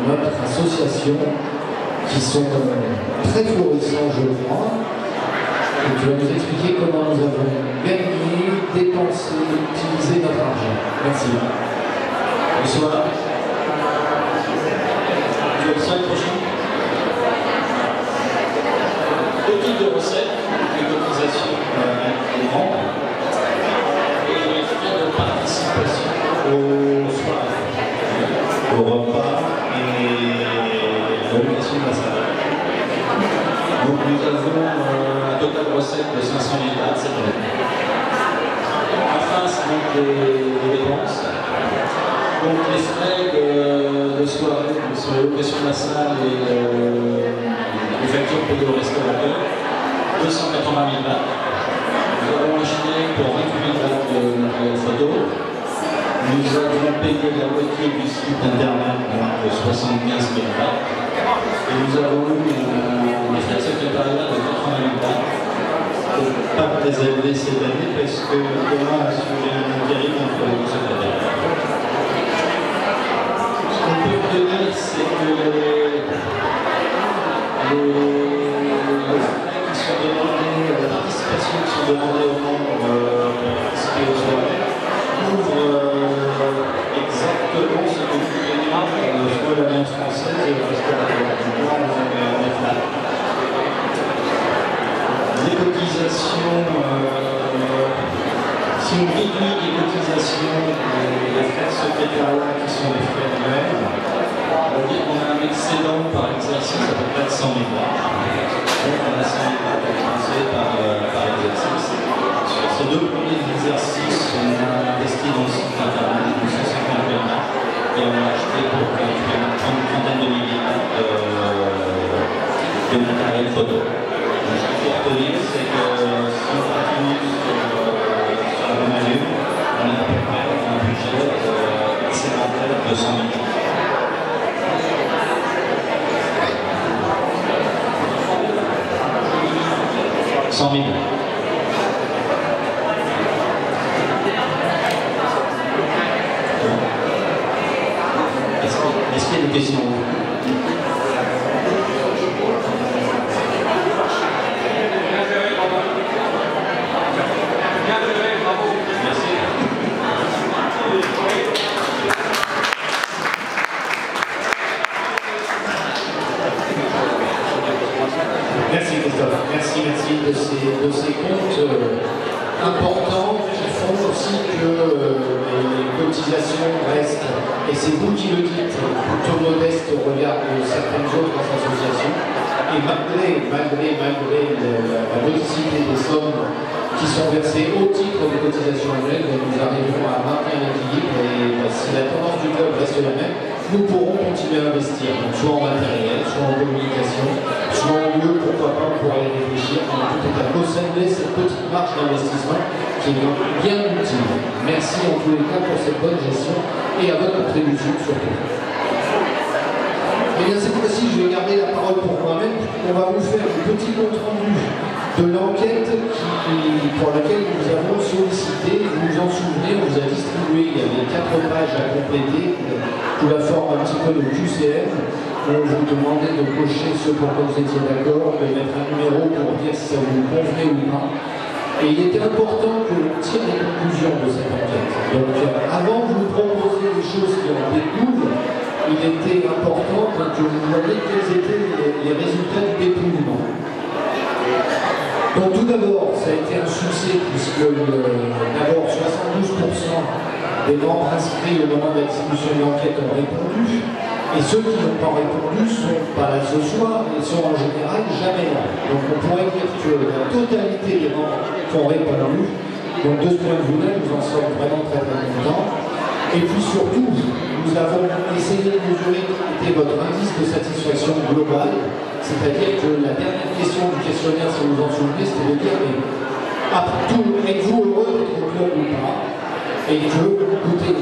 notre association qui sont très florissants, je crois. Et tu vas nous expliquer comment nous avons gagné, dépensé, utilisé notre argent. Merci. Bonsoir. Tu as le slide prochain. Deux types de recettes, les cotisations aux membres et les frais de participation aux soirées, au repas et à l'obligation de la salle. Donc nous avons un total de recettes de 500 000 bahts cette année. Enfin, c'est donc les dépenses. Donc les frais de soirée sur les locations de la salle et les factures payées au restaurateur, 280 000 bahts. Nous avons acheté pour 28 000 bahts de matériel photo. Nous avons payé la moitié du site internet, donc 75 000 bahts. Et nous avons eu des frais de secrétariat de 80 000 bahts. Pas très élevé cette année parce que Thomas a assuré un intérim entre les deux secrétaires. Ce qu'on peut vous donner, c'est que les frais qui sont demandés, la participation qui sont demandées aux membres pour participer aux soirées, couvrent exactement ce que vous donnez soit l'Alliance française et le restaurateur. On est flat. Les cotisations, si on réduit les cotisations des frais de secrétariat qui sont les frais annuels, on va dire qu'on a un excédent par exercice à peu près de 100 000 bahts. Donc on a 100 000 bahts dépensés par exercice. Sur ces deux premiers exercices, on a investi dans le site internet de 150 000 bahts et on a acheté pour une trentaine de milliers de matériel photo. Ce qu'il faut retenir, c'est que si on continue sur la même allure, on a à peu près un budget excédentaire de 100 000 €. Est-ce qu'il y a des questions? Merci Christophe, merci de ces comptes importants qui font aussi que les cotisations restent, et c'est vous qui le dites, plutôt modestes au regard de certaines autres associations, et malgré la modicité des sommes qui sont versées au titre de cotisations annuelles, nous arriverons à maintenir l'équilibre et si la tendance du club reste la même, nous pourrons continuer à investir, donc soit en matériel, soit en communication, soit en lieu, pourquoi pas, pour aller réfléchir, en tout état conserver cette petite marge d'investissement qui est bien utile. Merci en tous les cas pour cette bonne gestion et à votre contribution surtout. Et bien cette fois-ci, je vais garder la parole pour moi-même. On va vous faire un petit compte rendu de l'enquête pour laquelle nous avons sollicité, vous vous en souvenez, on vous a distribué, il y avait 4 pages à compléter, sous la forme un petit peu de QCM, où on vous demandait de cocher ce pour quoi vous étiez d'accord, de mettre un numéro pour dire si ça vous convenait ou non. Et il était important que l'on tire les conclusions de cette enquête. Donc avant de vous proposer des choses qui en découlent, il était important que vous voyez quels étaient les résultats du dépouillement. Donc tout d'abord, ça a été un succès puisque d'abord 72% des membres inscrits au moment de la distribution de l'enquête ont répondu, et ceux qui n'ont pas répondu sont pas là ce soir, et sont en général jamais là. Donc on pourrait dire que la totalité des membres qui ont répondu, donc de ce point de vue-là, nous en sommes vraiment très contents. Et puis surtout, nous avons essayé de mesurer quel était votre indice de satisfaction globale, c'est-à-dire que la dernière question du questionnaire, si vous vous en souvenez, c'était de dire, mais après tout, êtes-vous heureux d'être au club ou pas? Et que, écoutez,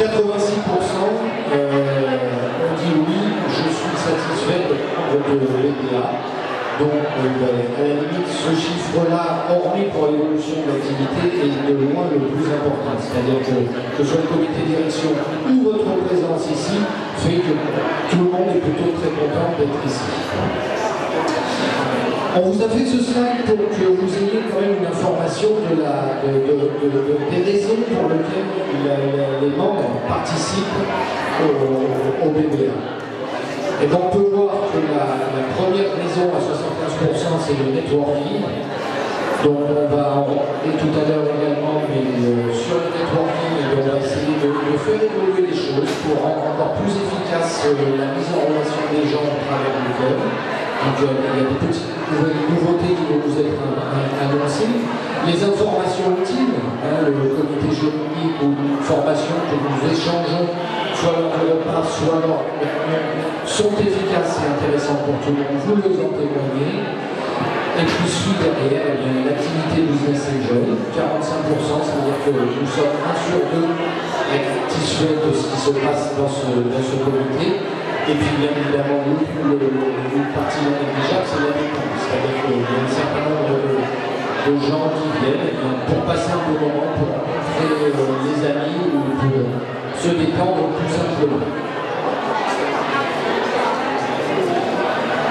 86% ont dit oui, je suis satisfait de l'EPA. Donc, à la limite, ce chiffre-là, hormis pour l'évolution de l'activité, est de loin le plus important. C'est-à-dire que ce soit le comité de direction ou votre représentant, présence ici fait que tout le monde est plutôt très content d'être ici. On vous a fait ce slide pour que vous ayez quand même une information des raisons pour lesquelles les membres participent au BBA. Et donc on peut voir que la première raison à 75%, c'est le networking. Donc on va en parler tout à l'heure également, mais sur le networking, on va essayer de faire évoluer les choses pour rendre encore plus efficace la mise en relation des gens au travers du club. Donc il y a des petites nouveautés qui vont vous être annoncées. Les informations utiles, le comité génomique ou une formation que nous échangeons, soit lors de repas, soit lors de sont efficaces et intéressantes pour tout le monde, vous les en témoignez. Et puis suit derrière l'activité Business Angel, 45%, c'est-à-dire que nous sommes 1 sur 2 satisfaits de ce qui se passe dans ce comité. Et puis bien évidemment, une partie non négligeable, c'est la dépense. C'est-à-dire qu'il y a un certain nombre de gens qui viennent pour passer un bon moment, pour rencontrer les amis ou pour se détendre tout simplement.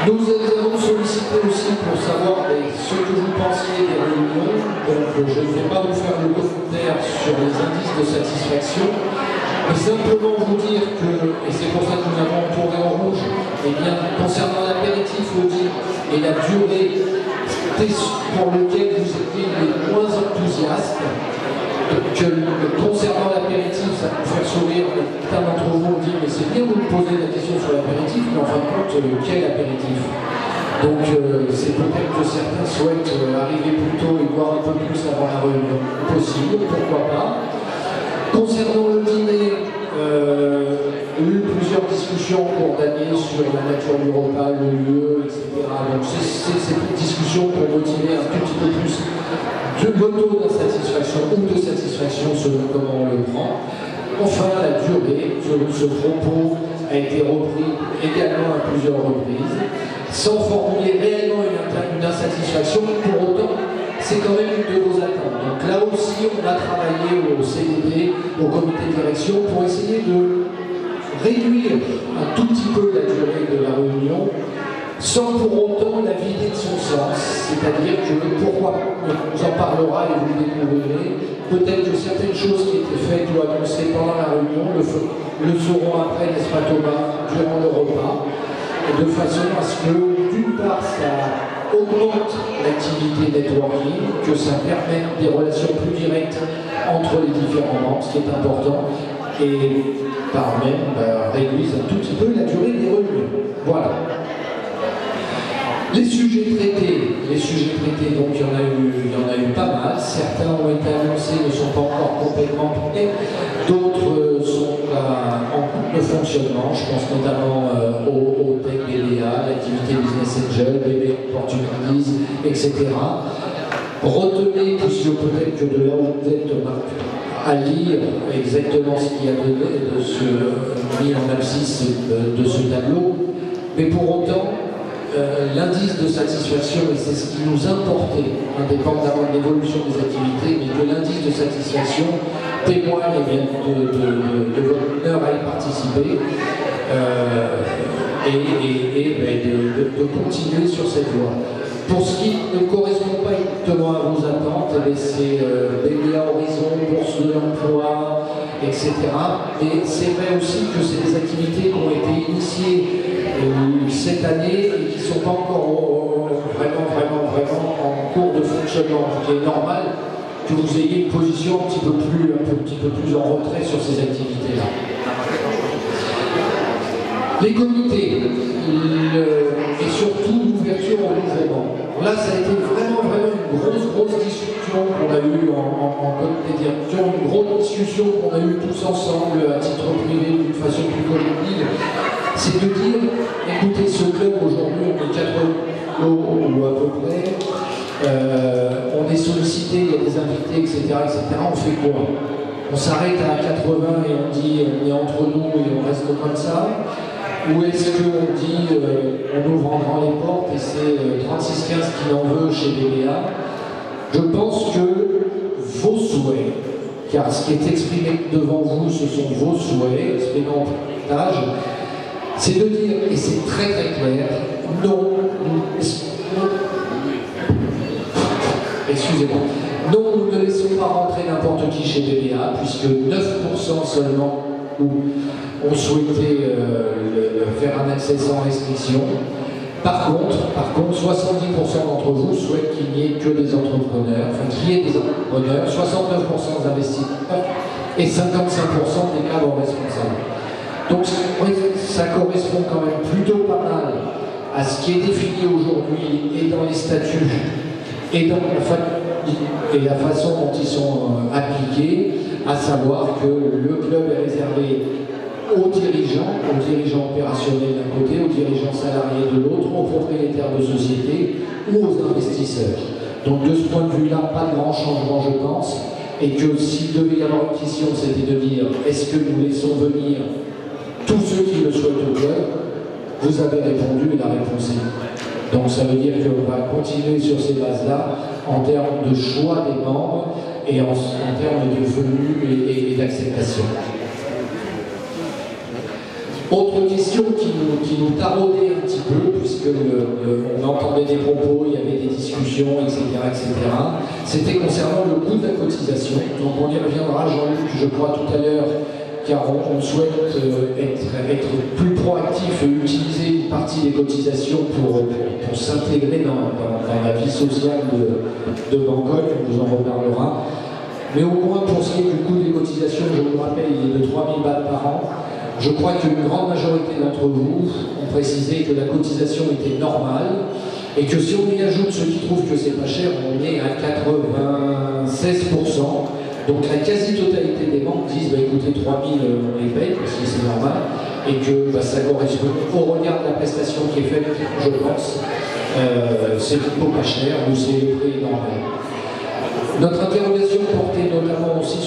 Nous avons sollicité aussi pour savoir ce que vous pensiez des réunions. Donc je ne vais pas vous faire le commentaire sur les indices de satisfaction, mais simplement vous dire que, et c'est pour ça que nous avons tourné en rouge, et bien concernant l'apéritif, le dit, et la durée pour lequel vous étiez les moins enthousiastes, que concernant l'apéritif, ça peut faire sourire, certains d'entre vous ont dit mais c'est bien de vous poser la question sur l'apéritif, mais en fin de compte, quel apéritif? Donc c'est peut-être que certains souhaitent arriver plus tôt et voir un peu plus avant la réunion. Possible, pourquoi pas. Concernant le dîner, eu plusieurs discussions au cours d'année sur la nature du repas, le lieu, etc. Donc c'est ces discussions pour motiver un tout petit peu plus de l'auto-insatisfaction ou de satisfaction selon comment on le prend. Enfin, la durée de ce propos a été repris également à plusieurs reprises, sans formuler réellement une insatisfaction. Pour autant, c'est quand même une de vos attentes. Donc là aussi, on a travaillé au CDD, au comité de direction, pour essayer de réduire un tout petit peu la durée de la réunion, sans pour autant la vider de son sens. C'est-à-dire que, pourquoi, on en parlera et vous le découvrirez, peut-être que certaines choses qui étaient faites ou annoncées pendant la réunion le seront après, n'est-ce pas Thomas, durant le repas, de façon à ce que, d'une part, ça augmente l'activité networking, que ça permette des relations plus directes entre les différents membres, ce qui est important, et par même réduise un tout petit peu la durée des réunions. Voilà. Les sujets traités, donc il y en a eu pas mal. Certains ont été annoncés, ne sont pas encore complètement prêts. D'autres sont en cours de fonctionnement. Je pense notamment au Tech BDA, l'activité Business Angel, BB Opportunities, etc. Retenez, puisque peut-être que de là où vous êtes à lire exactement ce qu'il y a mis en abscisse de ce tableau, mais pour autant, l'indice de satisfaction, et c'est ce qui nous importait, indépendamment de l'évolution des activités, mais que l'indice de satisfaction témoigne de votre honneur à y participer et de continuer sur cette voie. Pour ce qui ne correspond pas exactement à vos attentes, c'est BBA Horizon, bourse de l'emploi, etc. Et c'est vrai aussi que c'est des activités qui ont été initiées cette année et qui ne sont pas encore vraiment en cours de fonctionnement, ce qui est normal que vous ayez une position un petit peu plus en retrait sur ces activités-là. Les comités, et surtout l'ouverture au mouvement. Là, ça a été vraiment une grosse discussion qu'on a eue en comité de direction, une grosse discussion qu'on a eue tous ensemble à titre privé d'une façon plus collective. C'est de dire, écoutez, ce club aujourd'hui, on est 4 ou à peu près, on est sollicité, il y a des invités, etc. On fait quoi? On s'arrête à 80 et on dit on est entre nous et on reste comme ça? Ou est-ce qu'on dit on ouvre en grand les portes et c'est 36-15 qui en veut chez BBA? Je pense que vos souhaits car ce qui est exprimé devant vous, ce sont vos souhaits, exprimés en partage, c'est de dire, et c'est très très clair, non, excusez-moi, non, nous ne laissons pas rentrer n'importe qui chez BBA, puisque 9% seulement ont souhaité faire un accès sans restriction. Par contre, 70% d'entre vous souhaitent qu'il n'y ait que des entrepreneurs, enfin qu'il y ait des entrepreneurs, 69% d'investisseurs et 55% des cadres responsables. Donc ça correspond quand même plutôt pas mal à ce qui est défini aujourd'hui et dans les statuts et dans la façon dont ils sont appliqués, à savoir que le club est réservé aux dirigeants opérationnels d'un côté, aux dirigeants salariés de l'autre, aux propriétaires de sociétés ou aux investisseurs. Donc de ce point de vue-là, pas de grand changement je pense, et que s'il devait y avoir une question, c'était de dire est-ce que nous laissons venir tous ceux qui le souhaitent au club? Vous avez répondu et la réponse est oui. Donc ça veut dire qu'on va continuer sur ces bases-là en termes de choix des membres et en termes de venue et d'acceptation. Autre question qui nous taraudait un petit peu, puisqu'on entendait des propos, il y avait des discussions, etc., c'était concernant le coût de la cotisation. Donc on y reviendra, Jean-Luc, je crois, tout à l'heure, car on souhaite être plus proactif et utiliser une partie des cotisations pour s'intégrer dans la vie sociale de Bangkok, on vous en reparlera. Mais au moins pour ce qui est du coût des cotisations, je vous rappelle, il est de 3 000 bahts par an. Je crois qu'une grande majorité d'entre vous ont précisé que la cotisation était normale et que si on y ajoute ceux qui trouvent que c'est pas cher, on est à 96%. Donc la quasi-totalité des membres disent écoutez, 3 000 on les paye parce que c'est normal et que ça correspond au regard de la prestation qui est faite, je pense. C'est plutôt pas cher ou c'est le prix normal. Notre